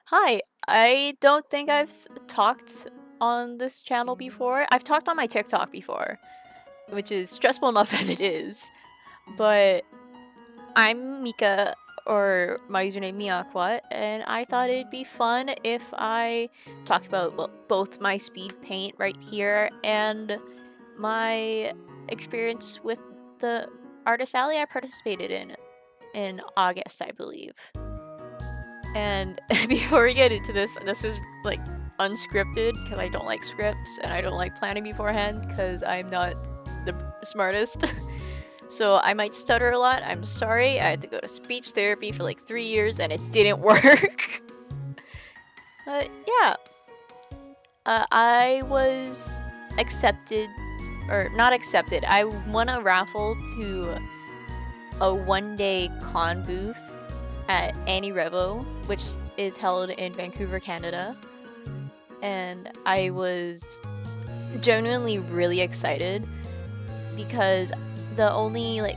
Hi, I don't think I've talked on this channel before. I've talked on my TikTok before, which is stressful enough as it is. But I'm Mika, or my username Miyakwa, and I thought it'd be fun if I talked about both my speed paint right here and my experience with the artist alley I participated in August, I believe. And before we get into this is like unscripted because I don't like scripts and I don't like planning beforehand because I'm not the smartest. So I might stutter a lot. I'm sorry. I had to go to speech therapy for like 3 years and it didn't work. But yeah, I was accepted, or not accepted. I won a raffle to a 1 day con booth at Annie Revo, which is held in Vancouver, Canada. And I was genuinely really excited because the only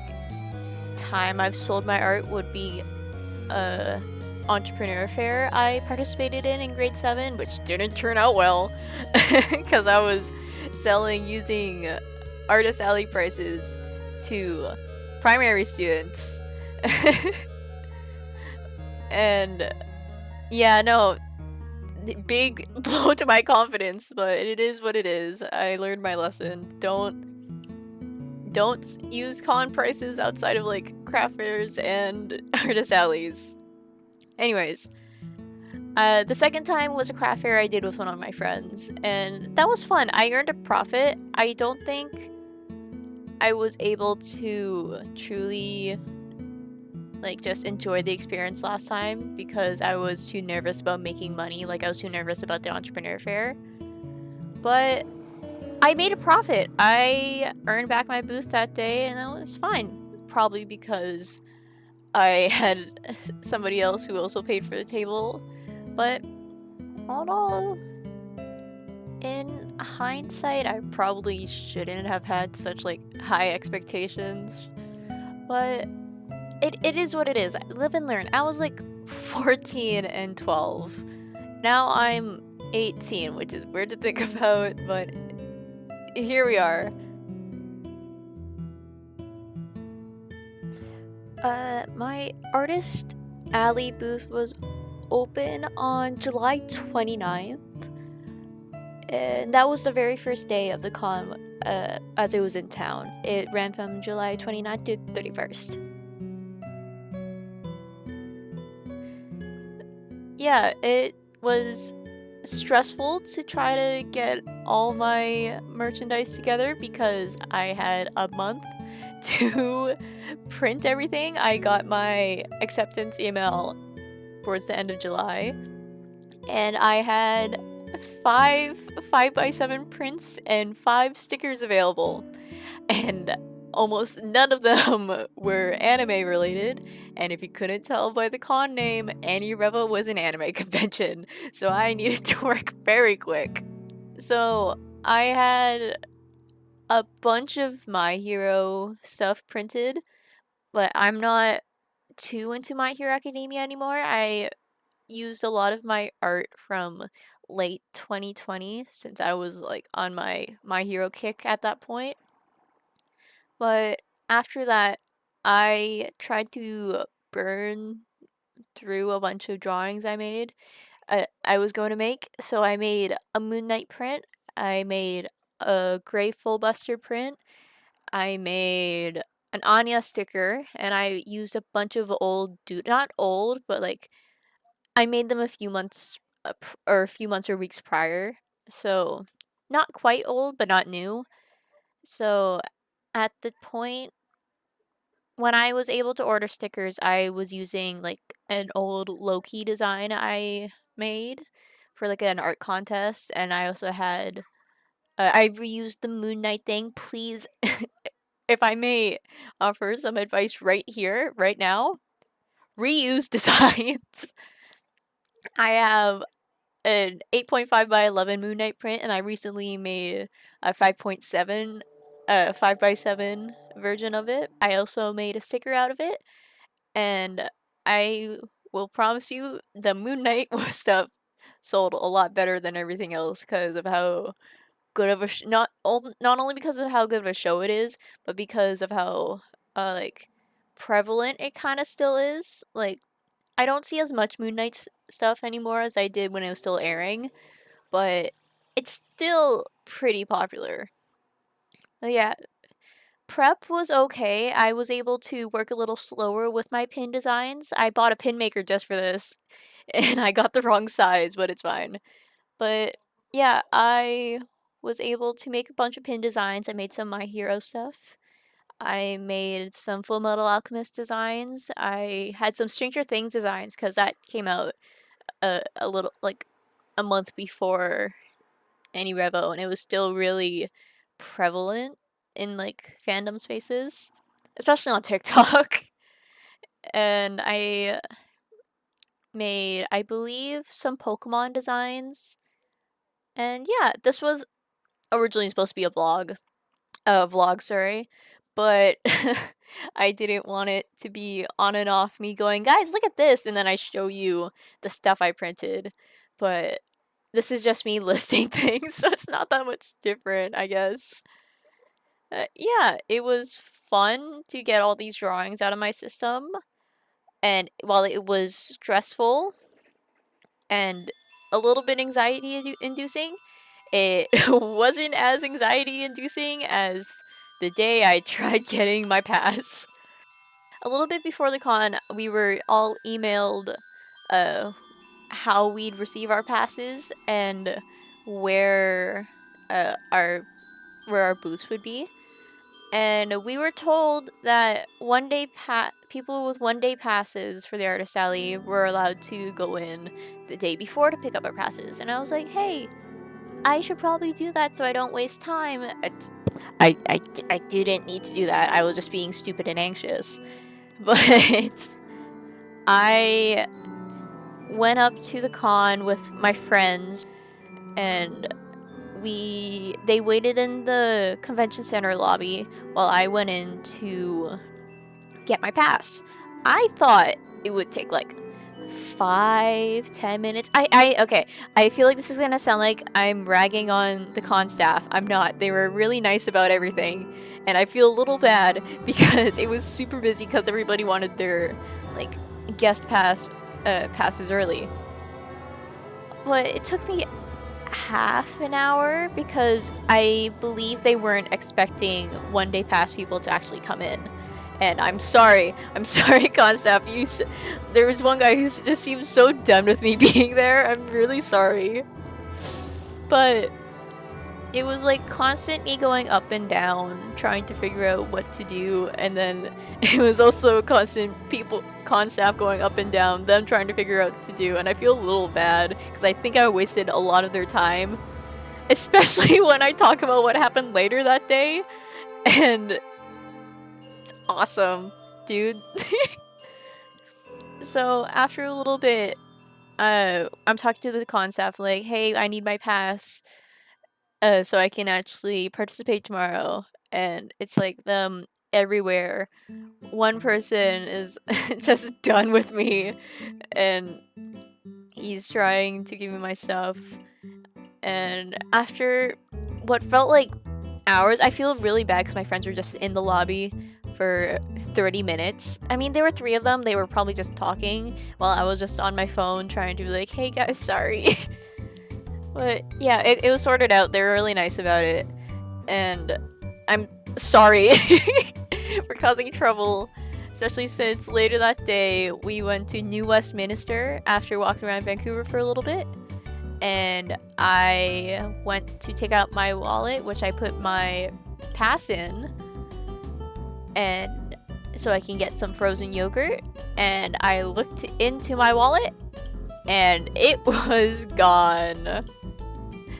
time I've sold my art would be a entrepreneur fair I participated in grade 7, which didn't turn out well because I was selling using artist alley prices to primary students. And yeah, no, big blow to my confidence, but it is what it is. I learned my lesson. Don't use con prices outside of like craft fairs and artist alleys. Anyways, the second time was a craft fair I did with one of my friends, and that was fun. I earned a profit. I don't think I was able to truly just enjoy the experience last time because I was too nervous about making money. Like, I was too nervous about the entrepreneur fair. But I made a profit. I earned back my booth that day and that was fine. Probably because I had somebody else who also paid for the table. But all in all, in hindsight, I probably shouldn't have had such high expectations. But it is what it is. Live and learn. I was 14 and 12. Now I'm 18, which is weird to think about, but here we are. My artist alley booth was open on July 29th. And that was the very first day of the con as it was in town. It ran from July 29th to 31st. Yeah, it was stressful to try to get all my merchandise together because I had a month to print everything. I got my acceptance email towards the end of July, and I had five 5x7 prints and 5 stickers available, and almost none of them were anime related. And if you couldn't tell by the con name, Annie Revo was an anime convention, so I needed to work very quick. So I had a bunch of My Hero stuff printed, but I'm not too into My Hero Academia anymore. I used a lot of my art from late 2020 since I was on my hero kick at that point. But after that, I tried to burn through a bunch of drawings I made. I was going to make. So I made a Moon Knight print. I made a Gray Fullbuster print. I made an Anya sticker, and I used a bunch of old not old, but I made them a few months or a few months or weeks prior. So not quite old, but not new. So at the point when I was able to order stickers, I was using an old Loki design I made for an art contest, and I also had I reused the Moon Knight thing. Please, if I may offer some advice right here, right now, reuse designs. I have an 8.5 by 11 Moon Knight print, and I recently made a 5.7 5 by 7 version of it. I also made a sticker out of it, and I will promise you the Moon Knight stuff sold a lot better than everything else because of how good of a not only because of how good of a show it is, but because of how like prevalent it kind of still is. Like I don't see as much Moon Knight stuff anymore as I did when it was still airing, but it's still pretty popular. But yeah, prep was okay. I was able to work a little slower with my pin designs. I bought a pin maker just for this, and I got the wrong size, but it's fine. But yeah, I was able to make a bunch of pin designs. I made some My Hero stuff. I made some Full Metal Alchemist designs. I had some Stranger Things designs because that came out a little like a month before any Revo, and it was still really prevalent in like fandom spaces, especially on TikTok. And I made, I believe, some Pokemon designs. And yeah, this was originally supposed to be a vlog, sorry, but I didn't want it to be on and off me going, guys, look at this, and then I show you the stuff I printed. But this is just me listing things, so it's not that much different, I guess. Yeah, it was fun to get all these drawings out of my system, and while it was stressful and a little bit anxiety inducing, it wasn't as anxiety inducing as the day I tried getting my pass. A little bit before the con, we were all emailed uh, how we'd receive our passes and where our booths would be. And we were told that people with 1 day passes for the artist alley were allowed to go in the day before to pick up our passes. And I was like, hey, I should probably do that so I don't waste time. I didn't need to do that. I was just being stupid and anxious. But I went up to the con with my friends, and they waited in the convention center lobby while I went in to get my pass. I thought it would take like 5-10 minutes. Okay, I feel like this is gonna sound like I'm ragging on the con staff. I'm not. They were really nice about everything, and I feel a little bad because it was super busy because everybody wanted their like guest passes early. But it took me half an hour because I believe they weren't expecting 1 day pass people to actually come in. And I'm sorry, con staff. There was one guy who just seemed so done with me being there. I'm really sorry. But it was like constant me going up and down, trying to figure out what to do, and then it was also constant con staff going up and down, them trying to figure out what to do, and I feel a little bad because I think I wasted a lot of their time, especially when I talk about what happened later that day, and it's awesome, dude. So after a little bit, I'm talking to the con staff like, hey, I need my pass. So I can actually participate tomorrow. And it's like them everywhere. One person is just done with me, and he's trying to give me my stuff. And after what felt like hours, I feel really bad because my friends were just in the lobby for 30 minutes. I mean, there were 3 of them. They were probably just talking while I was just on my phone trying to be like, hey guys, sorry. But yeah, it was sorted out. They were really nice about it. And I'm sorry for causing trouble, especially since later that day we went to New Westminster after walking around Vancouver for a little bit. And I went to take out my wallet, which I put my pass in, and so I can get some frozen yogurt. And I looked into my wallet, and it was gone.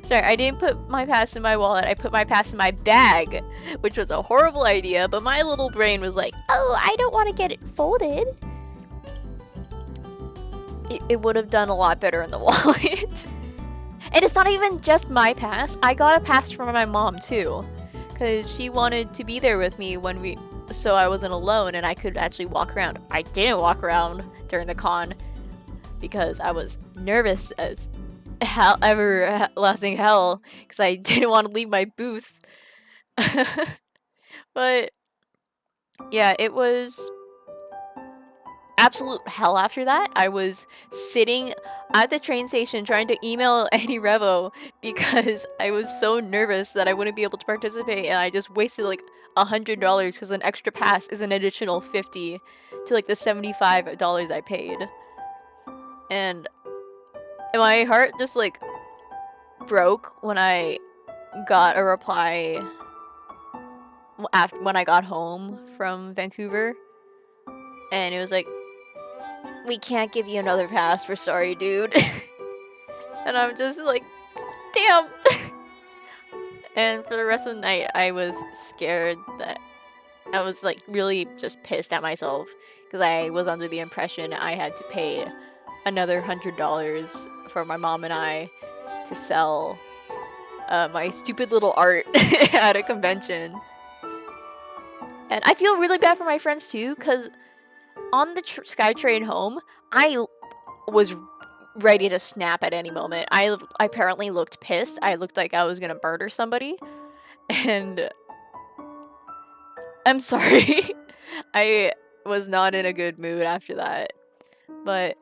Sorry, I didn't put my pass in my wallet. I put my pass in my bag, which was a horrible idea, but my little brain was like, oh, I don't want to get it folded. It would have done a lot better in the wallet. And it's not even just my pass. I got a pass from my mom, too, because she wanted to be there with me so I wasn't alone and I could actually walk around. I didn't walk around during the con. because I was nervous as hell, everlasting hell, because I didn't want to leave my booth. But yeah, it was absolute hell after that. I was sitting at the train station trying to email Annie Revo because I was so nervous that I wouldn't be able to participate, and I just wasted like $100 because an extra pass is an additional $50 to like the $75 I paid. And my heart just like broke when I got a reply when I got home from Vancouver, and it was like, we can't give you another pass, we're sorry, dude. And I'm just like, damn. And for the rest of the night, I was scared that I was like really just pissed at myself because I was under the impression I had to pay another $100 for my mom and I to sell my stupid little art at a convention. And I feel really bad for my friends too, because on the SkyTrain home, I was ready to snap at any moment. I apparently looked pissed. I looked like I was gonna murder somebody. And I'm sorry. I was not in a good mood after that. But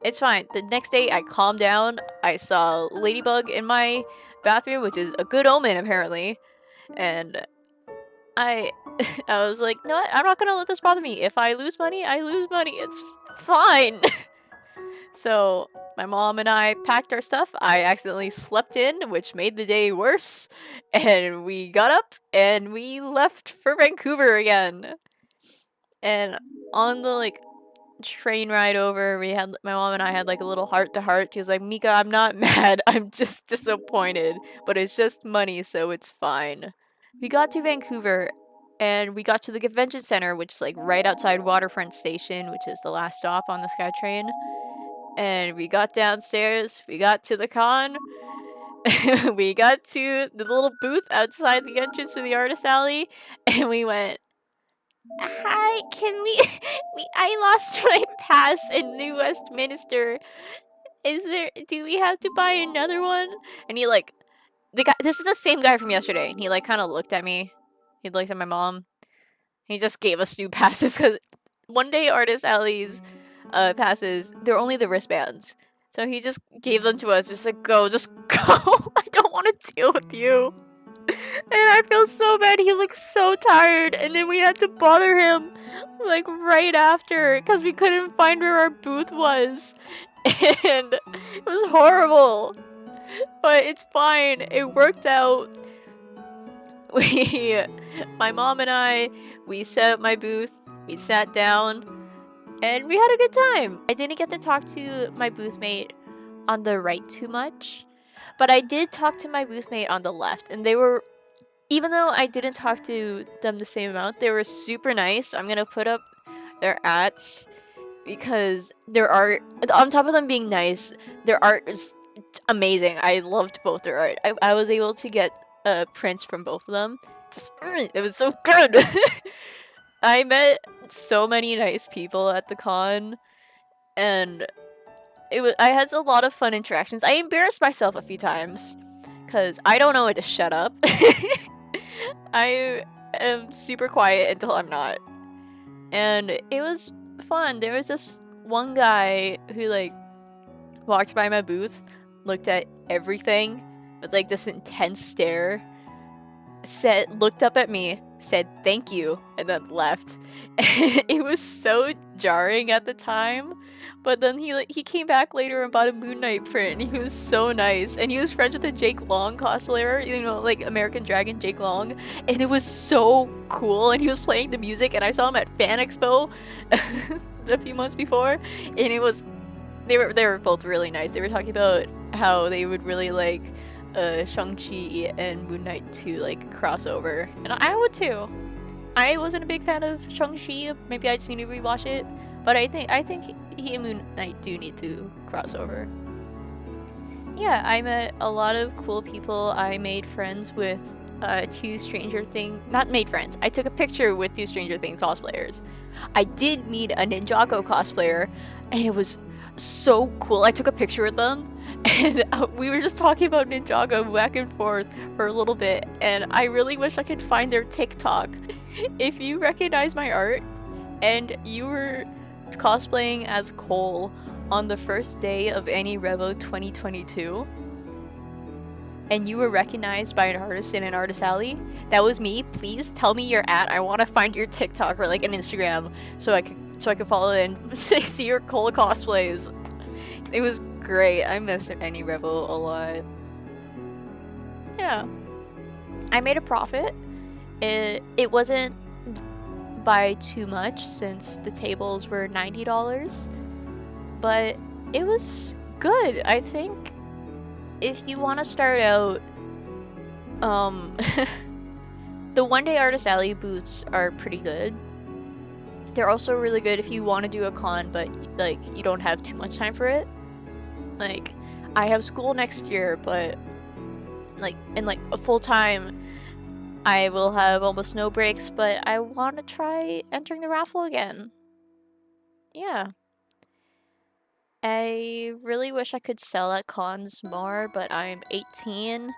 it's fine. The next day, I calmed down. I saw Ladybug in my bathroom, which is a good omen, apparently. And I was like, no, I'm not gonna let this bother me. If I lose money, I lose money. It's fine. So my mom and I packed our stuff. I accidentally slept in, which made the day worse. And we got up and we left for Vancouver again. And on the like train ride over, my mom and I had like a little heart to heart. She was like, Mika, I'm not mad. I'm just disappointed, but it's just money, so it's fine. We got to Vancouver and we got to the convention center, which is like right outside Waterfront Station, which is the last stop on the SkyTrain. And we got downstairs, we got to the con, we got to the little booth outside the entrance to the artist alley, and we went, hi, can we I lost my pass in New Westminster. Do we have to buy another one? And he like, this is the same guy from yesterday. He like kind of looked at me. He looked at my mom. He just gave us new passes because one day artist alley's passes, they're only the wristbands. So he just gave them to us, just like, just go. I don't want to deal with you. And I feel so bad. He looked so tired. And then we had to bother him like right after because we couldn't find where our booth was. And it was horrible. But it's fine. It worked out. My mom and I, we set up my booth. We sat down. And we had a good time. I didn't get to talk to my booth mate on the right too much. But I did talk to my booth mate on the left. And they were, even though I didn't talk to them the same amount, they were super nice. I'm going to put up their ats because their art, on top of them being nice, their art is amazing. I loved both their art. I was able to get prints from both of them. It was so good. I met so many nice people at the con, and I had a lot of fun interactions. I embarrassed myself a few times because I don't know when to shut up. I am super quiet until I'm not, and it was fun. There was this one guy who like walked by my booth, looked at everything with like this intense stare, looked up at me, said thank you, and then left. And it was so jarring at the time, but then he came back later and bought a Moon Knight print, and he was so nice, and he was friends with the Jake Long cosplayer, you know, like American Dragon Jake Long, and it was so cool. And he was playing the music, and I saw him at Fan Expo a few months before, and they were both really nice. They were talking about how they would really like Shang-Chi and Moon Knight to like crossover, and I would too. I wasn't a big fan of Shang-Chi. Maybe I just need to rewatch it, but I think he and Moon Knight do need to crossover. Yeah, I met a lot of cool people. I made friends with two Stranger Things. Not made friends. I took a picture with two Stranger Things cosplayers. I did meet a Ninjago cosplayer, and it was so cool. I took a picture with them, and we were just talking about Ninjago back and forth for a little bit, and I really wish I could find their TikTok. If you recognize my art, and you were cosplaying as Cole on the first day of Annie Revo 2022, and you were recognized by an artist in an artist alley, that was me. Please tell me you're at. I want to find your TikTok or like an Instagram so I could follow it and see your Cole cosplays. It was great. I miss Annie Revo a lot. Yeah, I made a profit. It wasn't by too much since the tables were $90, but it was good. I think if you want to start out, the one-day Artist Alley booths are pretty good. They're also really good if you want to do a con, but like you don't have too much time for it. Like, I have school next year, but like in like a full time, I will have almost no breaks, but I want to try entering the raffle again. Yeah. I really wish I could sell at cons more, but I'm 18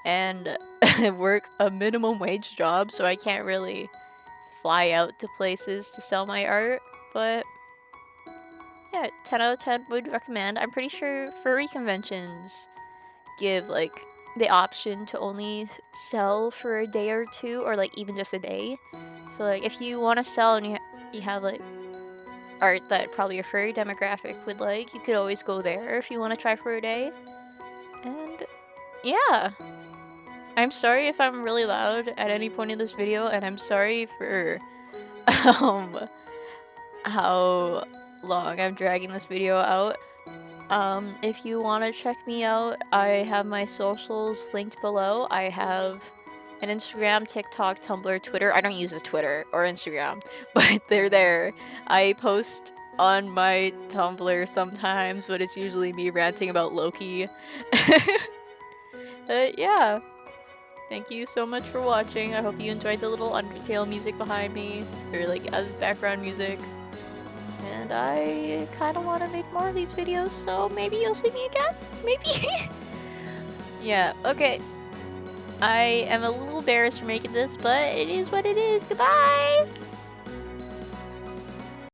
and I work a minimum wage job, so I can't really fly out to places to sell my art. But yeah, 10 out of 10 would recommend. I'm pretty sure furry conventions give like the option to only sell for a day or two, or like even just a day. So like if you want to sell and you have like art that probably your furry demographic would like, you could always go there if you want to try for a day. And yeah, I'm sorry if I'm really loud at any point in this video, and I'm sorry for how long I'm dragging this video out. If you want to check me out, I have my socials linked below. I have an Instagram, TikTok, Tumblr, Twitter. I don't use a Twitter or Instagram, but they're there. I post on my Tumblr sometimes, but it's usually me ranting about Loki. But yeah, thank you so much for watching. I hope you enjoyed the little Undertale music behind me, or like as background music. And I kind of want to make more of these videos, so maybe you'll see me again? Maybe? Yeah, okay. I am a little embarrassed for making this, but it is what it is. Goodbye!